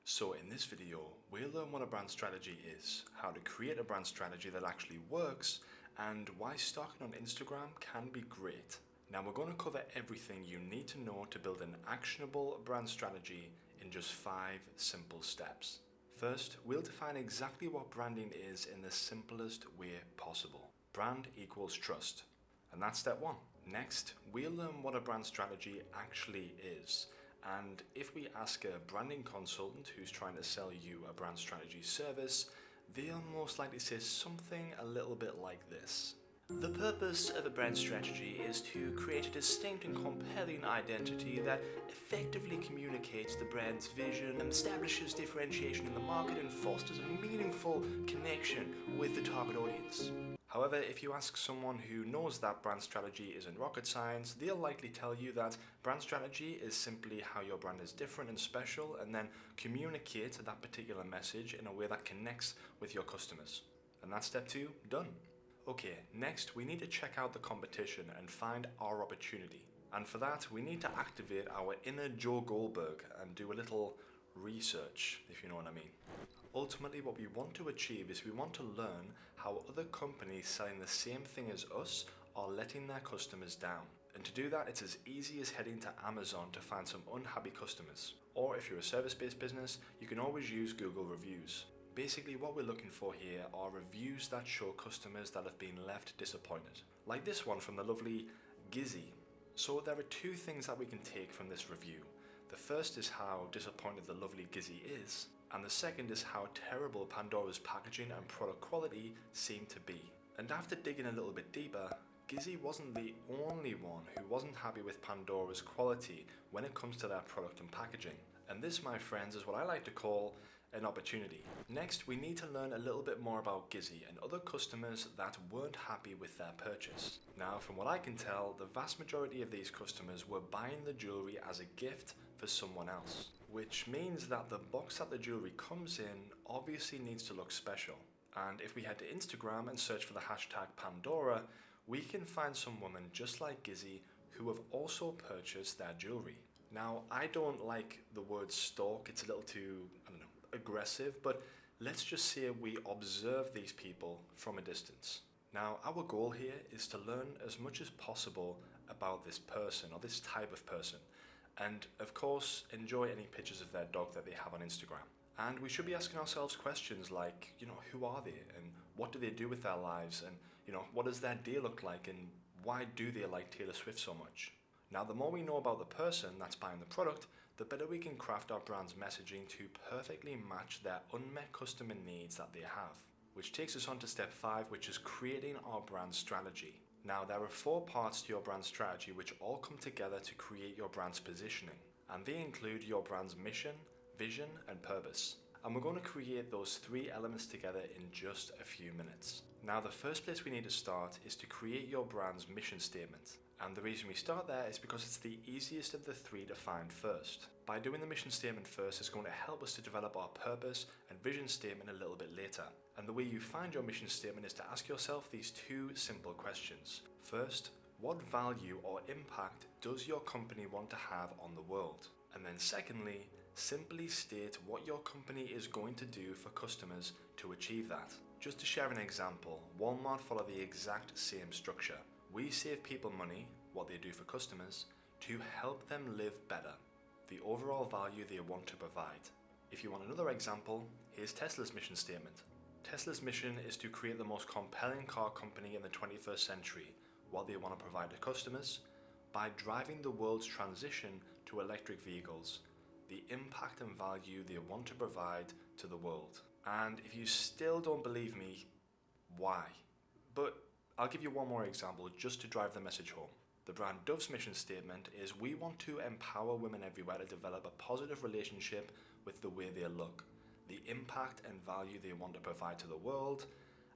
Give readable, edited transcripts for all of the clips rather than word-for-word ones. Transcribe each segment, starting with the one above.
So in this video, we'll learn what a brand strategy is, how to create a brand strategy that actually works, and why stalking on Instagram can be great. Now we're going to cover everything you need to know to build an actionable brand strategy in just 5 simple steps. First, we'll define exactly what branding is in the simplest way possible. Brand equals trust, and that's step 1. Next, we'll learn what a brand strategy actually is. And if we ask a branding consultant who's trying to sell you a brand strategy service, they'll most likely say something a little bit like this. The purpose of a brand strategy is to create a distinct and compelling identity that effectively communicates the brand's vision, establishes differentiation in the market, and fosters a meaningful connection with the target audience. However, if you ask someone who knows that brand strategy isn't rocket science, they'll likely tell you that brand strategy is simply how your brand is different and special, and then communicate that particular message in a way that connects with your customers. And that's step 2, done. Okay, next we need to check out the competition and find our opportunity. And for that, we need to activate our inner Joe Goldberg and do a little research, if you know what I mean. Ultimately, what we want to achieve is we want to learn how other companies selling the same thing as us are letting their customers down. And to do that, it's as easy as heading to Amazon to find some unhappy customers. Or if you're a service-based business, you can always use Google reviews. Basically, what we're looking for here are reviews that show customers that have been left disappointed. Like this one from the lovely Gizzy. So there are 2 things that we can take from this review. The first is how disappointed the lovely Gizzy is, and the second is how terrible Pandora's packaging and product quality seem to be. And after digging a little bit deeper, Gizzy wasn't the only one who wasn't happy with Pandora's quality when it comes to their product and packaging. And this, my friends, is what I like to call an opportunity. Next, we need to learn a little bit more about Gizzy and other customers that weren't happy with their purchase. Now, from what I can tell, the vast majority of these customers were buying the jewelry as a gift for someone else, which means that the box that the jewelry comes in obviously needs to look special. And if we head to Instagram and search for the hashtag Pandora, we can find some women just like Gizzy who have also purchased their jewelry. Now, I don't like the word stalk, it's a little too, aggressive, but let's just say we observe these people from a distance. Now, our goal here is to learn as much as possible about this person or this type of person, and of course, enjoy any pictures of their dog that they have on Instagram. And we should be asking ourselves questions like, who are they and what do they do with their lives, and what does their day look like, and why do they like Taylor Swift so much? Now, the more we know about the person that's buying the product, the better we can craft our brand's messaging to perfectly match their unmet customer needs that they have. Which takes us on to step 5, which is creating our brand strategy. Now, there are 4 parts to your brand strategy which all come together to create your brand's positioning. And they include your brand's mission, vision, and purpose. And we're going to create those 3 elements together in just a few minutes. Now, the first place we need to start is to create your brand's mission statement. And the reason we start there is because it's the easiest of the 3 to find first. By doing the mission statement first, it's going to help us to develop our purpose and vision statement a little bit later. And the way you find your mission statement is to ask yourself these 2 simple questions. First, what value or impact does your company want to have on the world? And then secondly, simply state what your company is going to do for customers to achieve that. Just to share an example, Walmart follow the exact same structure. We save people money, what they do for customers, to help them live better, the overall value they want to provide. If you want another example, here's Tesla's mission statement. Tesla's mission is to create the most compelling car company in the 21st century, what they want to provide to customers, by driving the world's transition to electric vehicles, the impact and value they want to provide to the world. And if you still don't believe me, why? But I'll give you one more example just to drive the message home. The brand Dove's mission statement is we want to empower women everywhere to develop a positive relationship with the way they look, the impact and value they want to provide to the world,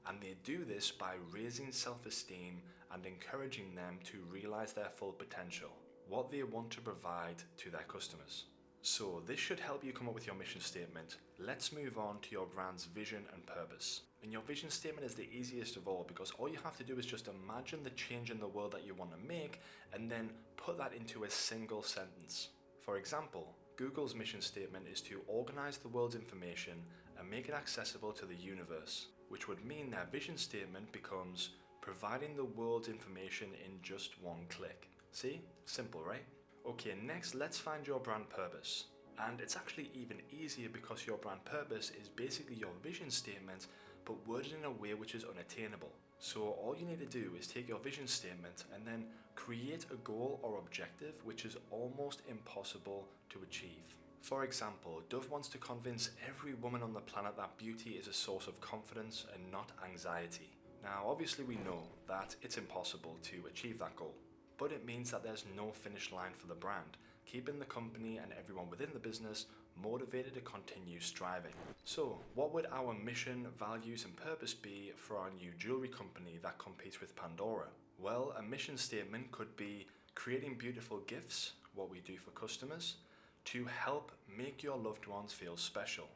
and they do this by raising self-esteem and encouraging them to realize their full potential, what they want to provide to their customers. So this should help you come up with your mission statement. Let's move on to your brand's vision and purpose. And your vision statement is the easiest of all because all you have to do is just imagine the change in the world that you want to make and then put that into a single sentence. For example, Google's mission statement is to organize the world's information and make it accessible to the universe, which would mean their vision statement becomes providing the world's information in just one click. See? Simple, right? Okay, next let's find your brand purpose. And it's actually even easier because your brand purpose is basically your vision statement but worded in a way which is unattainable. So all you need to do is take your vision statement and then create a goal or objective which is almost impossible to achieve. For example, Dove wants to convince every woman on the planet that beauty is a source of confidence and not anxiety. Now obviously we know that it's impossible to achieve that goal, but it means that there's no finish line for the brand, keeping the company and everyone within the business motivated to continue striving. So, what would our mission, values, and purpose be for our new jewelry company that competes with Pandora? Well, a mission statement could be creating beautiful gifts, what we do for customers, to help make your loved ones feel special,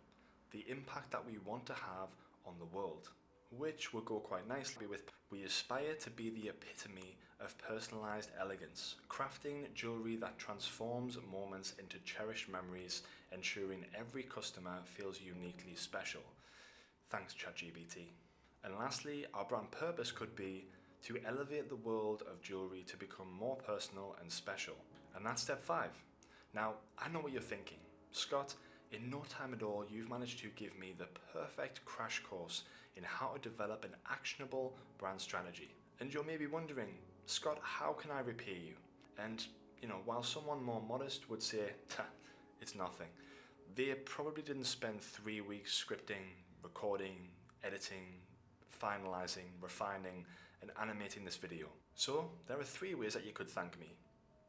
the impact that we want to have on the world, which will go quite nicely with we aspire to be the epitome of personalized elegance, crafting jewelry that transforms moments into cherished memories, ensuring every customer feels uniquely special. Thanks, ChatGPT. And lastly, our brand purpose could be to elevate the world of jewelry to become more personal and special. And that's step 5. Now, I know what you're thinking. Scott, in no time at all, you've managed to give me the perfect crash course in how to develop an actionable brand strategy. And you're maybe wondering, Scott, how can I repay you? And, while someone more modest would say, it's nothing, they probably didn't spend 3 weeks scripting, recording, editing, finalizing, refining, and animating this video. So, there are 3 ways that you could thank me.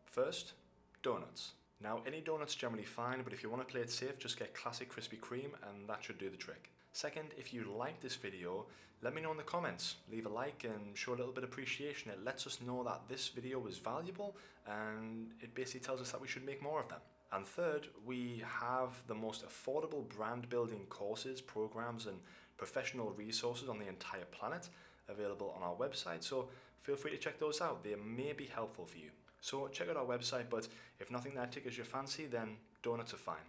First, donuts. Now, any donut's generally fine, but if you want to play it safe, just get classic Krispy Kreme and that should do the trick. Second, if you like this video, let me know in the comments. Leave a like and show a little bit of appreciation. It lets us know that this video was valuable and it basically tells us that we should make more of them. And third, we have the most affordable brand building courses, programs, and professional resources on the entire planet available on our website, so feel free to check those out. They may be helpful for you. So check out our website, but if nothing there tickles your fancy, then donuts are fine.